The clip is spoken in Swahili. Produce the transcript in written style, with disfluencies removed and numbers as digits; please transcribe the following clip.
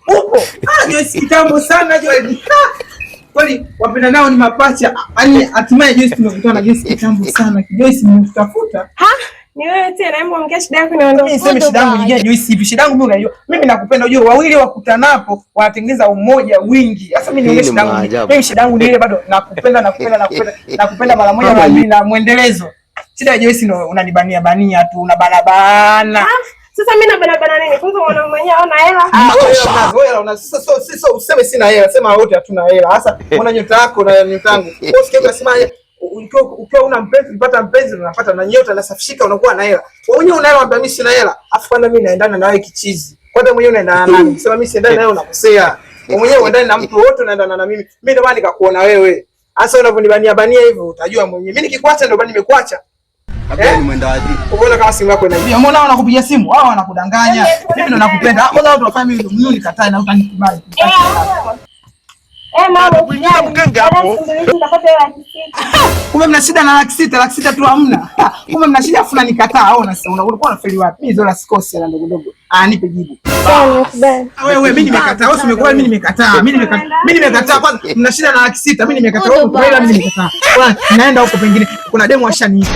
Upo. Joyce kitambo sana Joyce. Kwani wapenda nao ni mapacha. Yaani hatimaye Joyce tumekutana na Joyce kitambo sana. Joyce nimekutafuta. Ni wewe tena, hebu ongea shida yako niondoke. Mimi sema shida yangu nyingine Joyce hivi. Shida yangu mimi unajua. Mimi nakupenda unajua wawili wakutanapo wanatengeneza umoja wingi. Sasa mimi niongee shida yangu. Mimi shida yangu ni ile bado nakupenda mara moja na mimi na muendelezo. Shida ya Joyce ndio unanibania tu unabana. Sasa mimi na barabara nini? Kwanza mwanangu mwenyewe hauna hela. Wewe sasa useme sina hela, sema wote hatuna hela. Sasa una nyota yako na nyota yangu. Usikie unasema ukiwa una mpenzi, unapata mpenzi unapata na nyota nasafishika unakuwa na hela. Wewe mwenyewe una hela unambia mimi sina hela. Afu kwanza mimi naendana na wewe kichizi. Kwanza mwenyewe unaendana na nani? Sema mimi siendani na wewe unakosea. Wewe mwenyewe uendane na mtu wote unaendana na mimi. Mimi ndio maana nikakuona wewe. Sasa unavyonibania hivyo utajua mwenyewe. Mimi nikikuacha ndio bado nimekuacha. Ni mwenda wapi? Unaona kama simu yako inaibia. Umeona wanakupigia simu, wao wanakudanganya. Mimi ndo nakupenda. Kwanza watu wafanye mimi ndio nikatae na utanikubali. Mama, kuingia mganga hapo. Kumbe mna shida na 600 tu hamna. Kumbe mna shida afu nikataa. Au unakuwa unafeli wapi? Mimi zola sikosi na ndogo ndogo. Nipe jibu. Wewe mimi nimekataa. Wewe umekubali mimi nimekataa. Mimi nimekataa kwanza. Mna shida na 600. Mimi nimekataa. Wewe mimi nimekataa. Naenda huko pengine. Kuna demo ashani.